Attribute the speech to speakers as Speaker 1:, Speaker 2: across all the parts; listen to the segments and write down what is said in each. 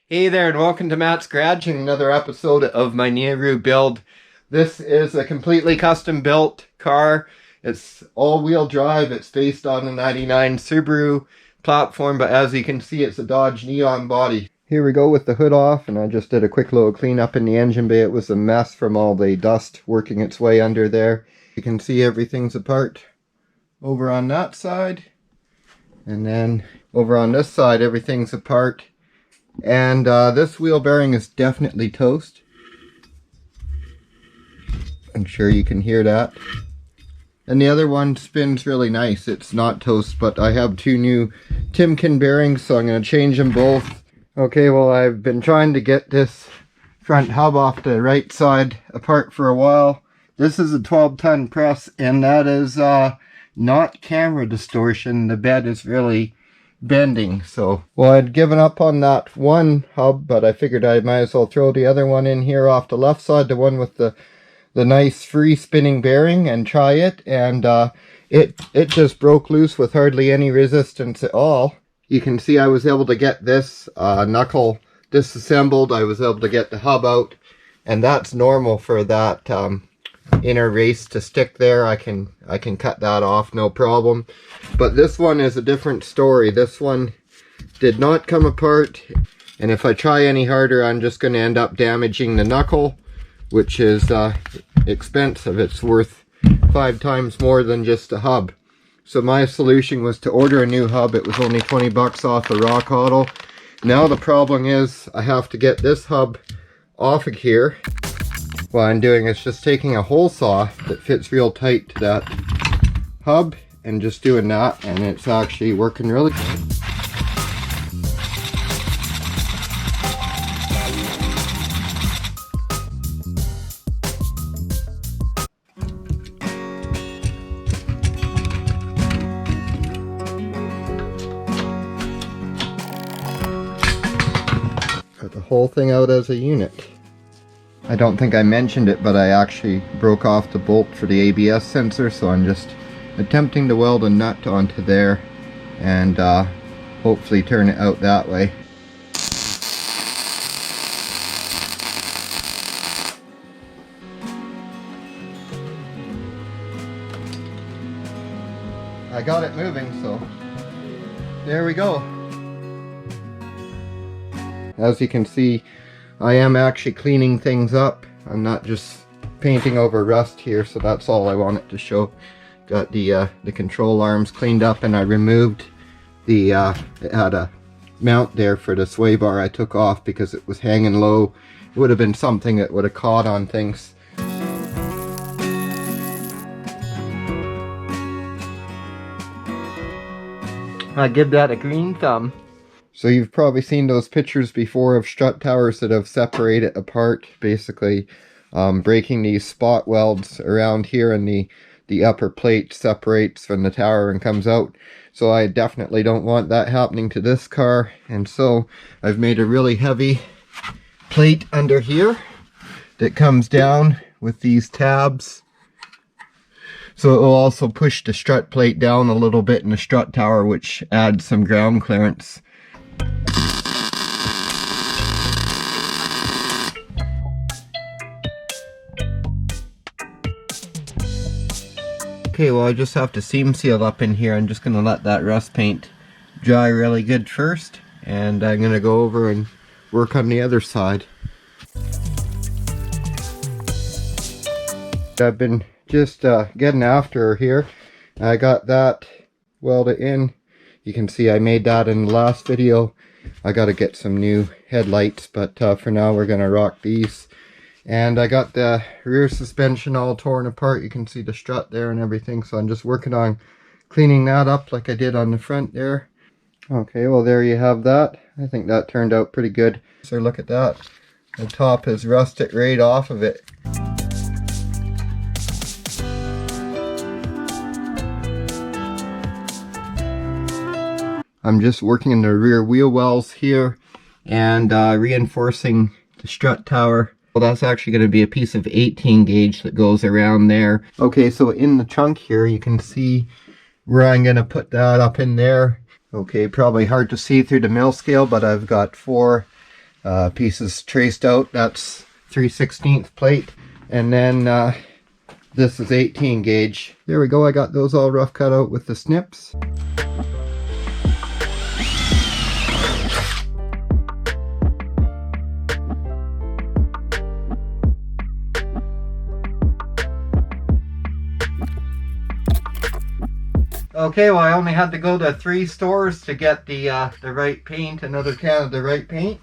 Speaker 1: Hey there, and welcome to Matt's Garage and another episode of my Neoru build. This is a completely custom built car. It's all-wheel drive. It's based on a 99 Subaru platform, but as you can see, it's a Dodge Neon body. Here we go with the hood off, and I just did a quick little cleanup in the engine bay. It was a mess from all the dust working its way under there. You can see everything's apart over on that side, and then over on this side, everything's apart. And this wheel bearing is definitely toast. I'm sure you can hear that. And the other one spins really nice. It's not toast, but I have two new Timken bearings, so I'm going to change them both. Okay, well, I've been trying to get this front hub off the right side apart for a while. This is a 12-ton press, and that is not camera distortion. The bed is really bending. So, well, I'd given up on that one hub, but I figured I might as well throw the other one in here off the left side, the one with the nice free spinning bearing, and try it. And it just broke loose with hardly any resistance at all. You can see I was able to get this knuckle disassembled. I was able to get the hub out, and that's normal for that inner race to stick there. I can cut that off, no problem. But this one is a different story. This one did not come apart, and if I try any harder, I'm just going to end up damaging the knuckle, which is expensive. It's worth 5 times more than just a hub. So my solution was to order a new hub. It was only 20 bucks off of Rock Auto. Now the problem is I have to get this hub off of here. What I'm doing is just taking a hole saw that fits real tight to that hub and just doing that, and it's actually working really good. Cut the whole thing out as a unit. I don't think I mentioned it, but I actually broke off the bolt for the ABS sensor, so I'm just attempting to weld a nut onto there and hopefully turn it out that way. I got it moving, so there we go. As you can see, I am actually cleaning things up. I'm not just painting over rust here, so that's all I wanted to show. Got the control arms cleaned up, and I removed the, it had a mount there for the sway bar I took off because it was hanging low. It would have been something that would have caught on things. I give that a green thumb. So you've probably seen those pictures before of strut towers that have separated apart, basically breaking these spot welds around here, and the upper plate separates from the tower and comes out. So I definitely don't want that happening to this car, and so I've made a really heavy plate under here that comes down with these tabs. So it will also push the strut plate down a little bit in the strut tower, which adds some ground clearance. Okay, well, I just have to seam seal up in here. I'm just going to let that rust paint dry really good first, and I'm going to go over and work on the other side. I've been just getting after her here. I got that welded in. You can see I made that in the last video. I got to get some new headlights, but for now we're going to rock these. And I got the rear suspension all torn apart. You can see the strut there and everything, so I'm just working on cleaning that up like I did on the front there. Okay, well, there you have that. I think that turned out pretty good. So look at that. The top has rusted right off of it. I'm just working in the rear wheel wells here and reinforcing the strut tower. Well, that's actually going to be a piece of 18 gauge that goes around there. Okay, so in the trunk here, you can see where I'm going to put that up in there. Okay, probably hard to see through the mill scale, but I've got 4 pieces traced out. That's 3/16 plate. And then this is 18 gauge. There we go, I got those all rough cut out with the snips. Okay, well I only had to go to 3 stores to get the right paint, another can of the right paint.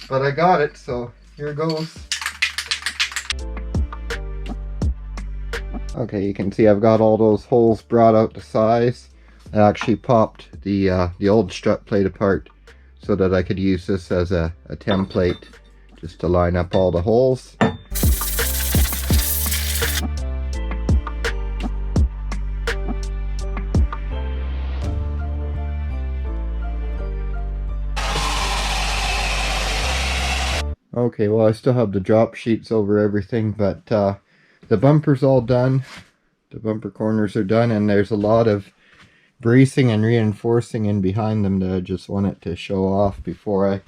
Speaker 1: But I got it, so here goes. Okay, you can see I've got all those holes brought out to size. I actually popped the old strut plate apart so that I could use this as a template just to line up all the holes. Okay, well I still have the drop sheets over everything, but the bumper's all done. The bumper corners are done, and there's a lot of bracing and reinforcing in behind them that I just wanted to show off before I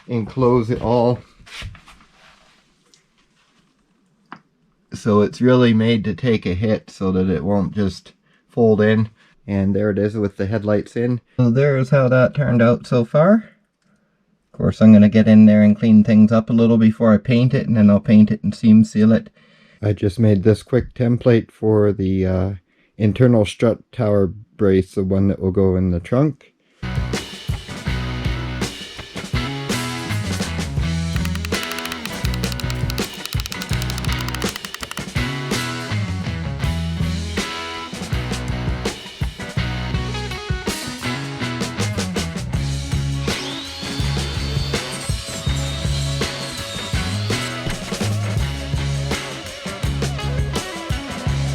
Speaker 1: enclose it all. So it's really made to take a hit so that it won't just fold in. And there it is with the headlights in. So there's how that turned out so far. Of course, I'm going to get in there and clean things up a little before I paint it, and then I'll paint it and seam seal it. I just made this quick template for the internal strut tower brace, the one that will go in the trunk.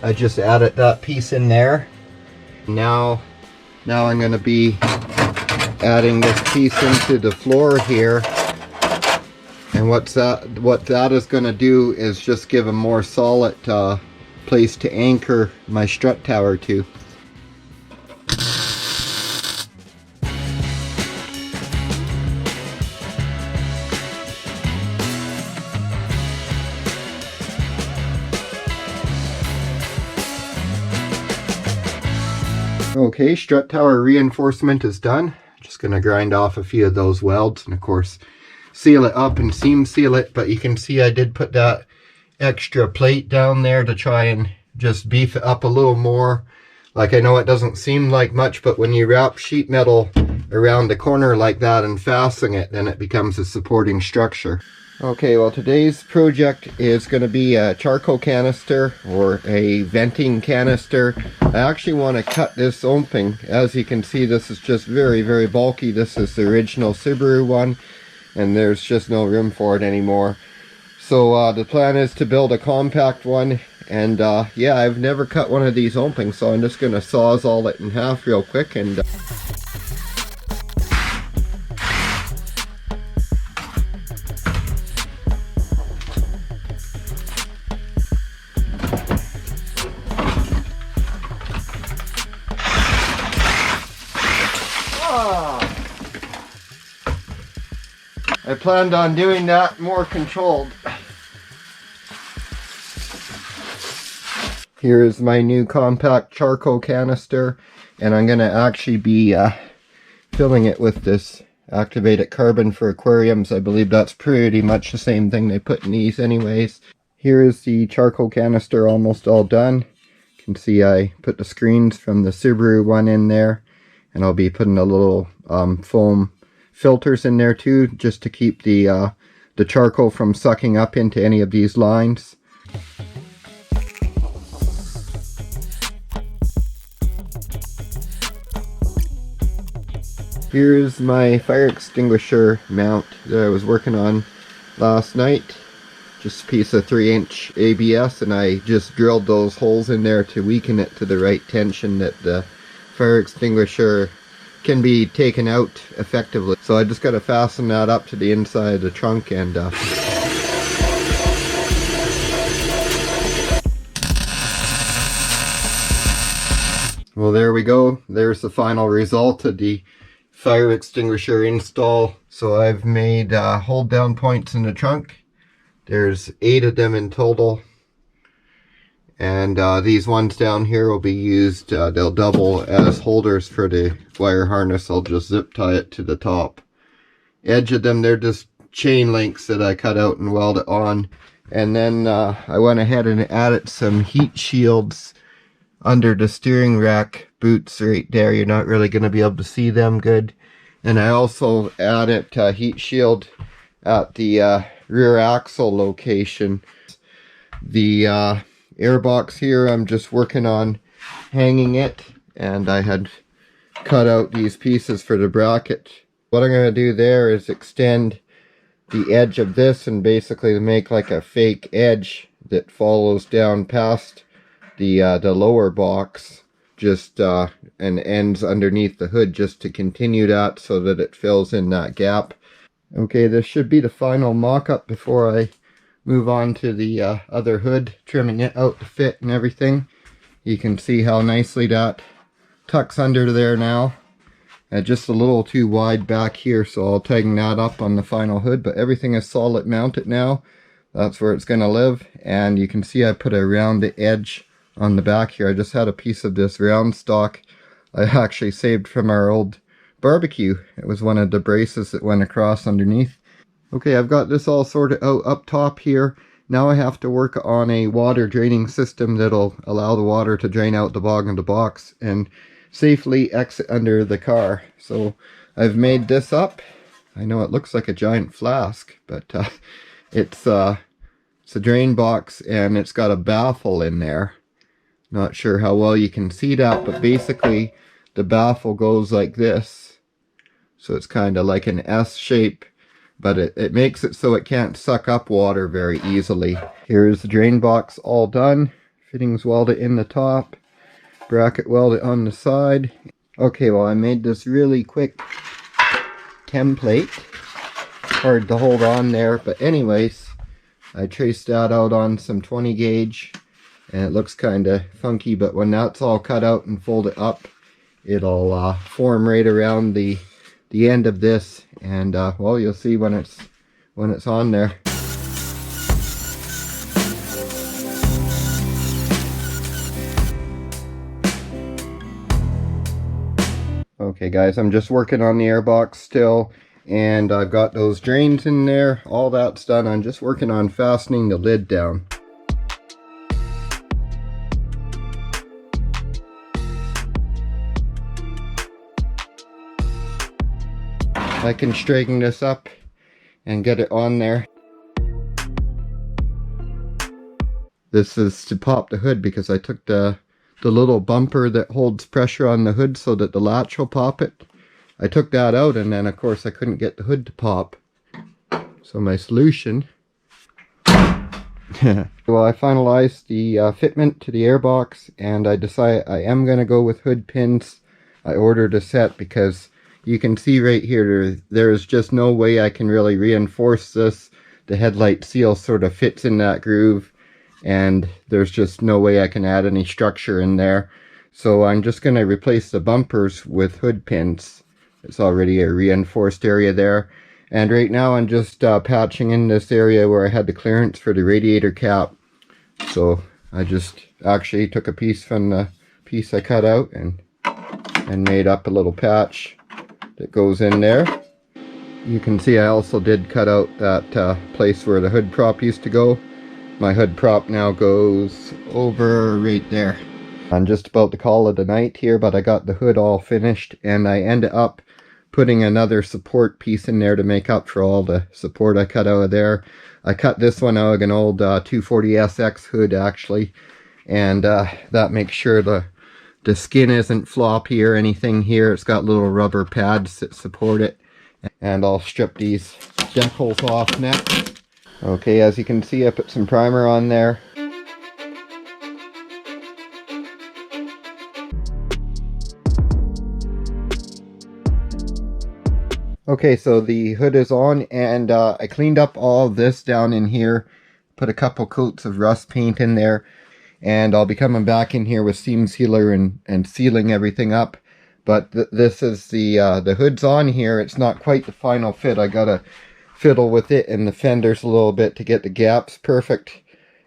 Speaker 1: I just added that piece in there. Now I'm going to be adding this piece into the floor here. And what that is going to do is just give a more solid place to anchor my strut tower to. Okay, strut tower reinforcement is done. Just going to grind off a few of those welds and of course seal it up and seam seal it. But you can see I did put that extra plate down there to try and just beef it up a little more. Like, I know it doesn't seem like much, but when you wrap sheet metal around the corner like that and fasten it, then it becomes a supporting structure. Okay, well today's project is going to be a charcoal canister or a venting canister. I actually want to cut this open. As you can see, this is just very, very bulky. This is the original Subaru one, and there's just no room for it anymore. So the plan is to build a compact one, and yeah, I've never cut one of these open, so I'm just going to sawzall it in half real quick and I planned on doing that more controlled. Here is my new compact charcoal canister, and I'm going to actually be filling it with this activated carbon for aquariums. I believe that's pretty much the same thing they put in these anyways. Here is the charcoal canister almost all done. You can see I put the screens from the Subaru one in there, and I'll be putting a little foam filters in there too, just to keep the charcoal from sucking up into any of these lines. Here's my fire extinguisher mount that I was working on last night. Just a piece of 3-inch ABS, and I just drilled those holes in there to weaken it to the right tension that the fire extinguisher can be taken out effectively. So I just got to fasten that up to the inside of the trunk and well, there we go. There's the final result of the fire extinguisher install So I've made hold down points in the trunk. There's 8 of them in total. And these ones down here will be used, they'll double as holders for the wire harness. I'll just zip tie it to the top edge of them. They're just chain links that I cut out and welded on. And then I went ahead and added some heat shields under the steering rack boots right there. You're not really going to be able to see them good. And I also added a heat shield at the rear axle location. The airbox here, I'm just working on hanging it, and I had cut out these pieces for the bracket. What I'm going to do there is extend the edge of this and basically make like a fake edge that follows down past the lower box, just and ends underneath the hood, just to continue that so that it fills in that gap. Okay, this should be the final mock-up before I move on to the other hood, trimming it out to fit and everything. You can see how nicely that tucks under there now. Just a little too wide back here, so I'll tighten that up on the final hood, but everything is solid mounted now. That's where it's going to live. And you can see I put a round edge on the back here. I just had a piece of this round stock I actually saved from our old barbecue. It was one of the braces that went across underneath. Okay, I've got this all sorted out up top here. Now I have to work on a water draining system that'll allow the water to drain out the bottom of the box and safely exit under the car. So I've made this up. I know it looks like a giant flask, but it's a drain box, and it's got a baffle in there. Not sure how well you can see that, but basically the baffle goes like this. So it's kind of like an S shape, but it makes it so it can't suck up water very easily. Here's the drain box all done. Fittings welded in the top. Bracket welded on the side. Okay, well, I made this really quick template. Hard to hold on there, but anyways, I traced that out on some 20 gauge, and it looks kind of funky, but when that's all cut out and folded up, it'll form right around the end of this, and well, you'll see when it's on there. Okay guys, I'm just working on the airbox still, and I've got those drains in there. All that's done. I'm just working on fastening the lid down. I can straighten this up and get it on there. This is to pop the hood because I took the little bumper that holds pressure on the hood so that the latch will pop it. I took that out, and then of course I couldn't get the hood to pop. So my solution, well, I finalized the fitment to the airbox, and I decided I am going to go with hood pins. I ordered a set because you can see right here, there's just no way I can really reinforce this. The headlight seal sort of fits in that groove, and there's just no way I can add any structure in there. So I'm just going to replace the bumpers with hood pins. It's already a reinforced area there. And right now I'm just patching in this area where I had the clearance for the radiator cap. So I just actually took a piece from the piece I cut out and made up a little patch that goes in there. You can see I also did cut out that place where the hood prop used to go. My hood prop now goes over right there. I'm just about to call it a night here, but I got the hood all finished, and I ended up putting another support piece in there to make up for all the support I cut out of there. I cut this one out of an old 240SX hood actually, and that makes sure the skin isn't floppy or anything here. It's got little rubber pads that support it, and I'll strip these decals off next. Okay, as you can see, I put some primer on there. Okay, so the hood is on, and I cleaned up all this down in here, put a couple coats of rust paint in there, and I'll be coming back in here with seam sealer and sealing everything up. But this is the hood's on here. It's not quite the final fit. I gotta fiddle with it and the fenders a little bit to get the gaps perfect.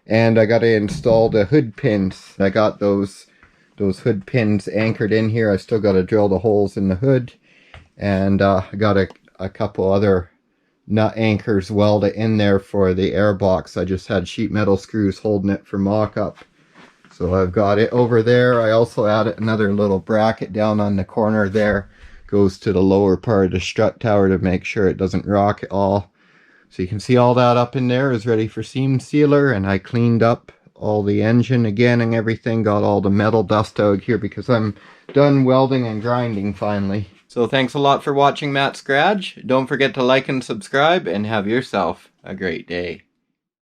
Speaker 1: And I gotta install the hood pins. I got those hood pins anchored in here. I still gotta drill the holes in the hood. And I got a couple other nut anchors welded in there for the air box. I just had sheet metal screws holding it for mock-up. So I've got it over there. I also added another little bracket down on the corner there. Goes to the lower part of the strut tower to make sure it doesn't rock at all. So you can see all that up in there is ready for seam sealer, and I cleaned up all the engine again and everything. Got all the metal dust out here because I'm done welding and grinding finally. So thanks a lot for watching Matt's Garage. Don't forget to like and subscribe, and have yourself a great day.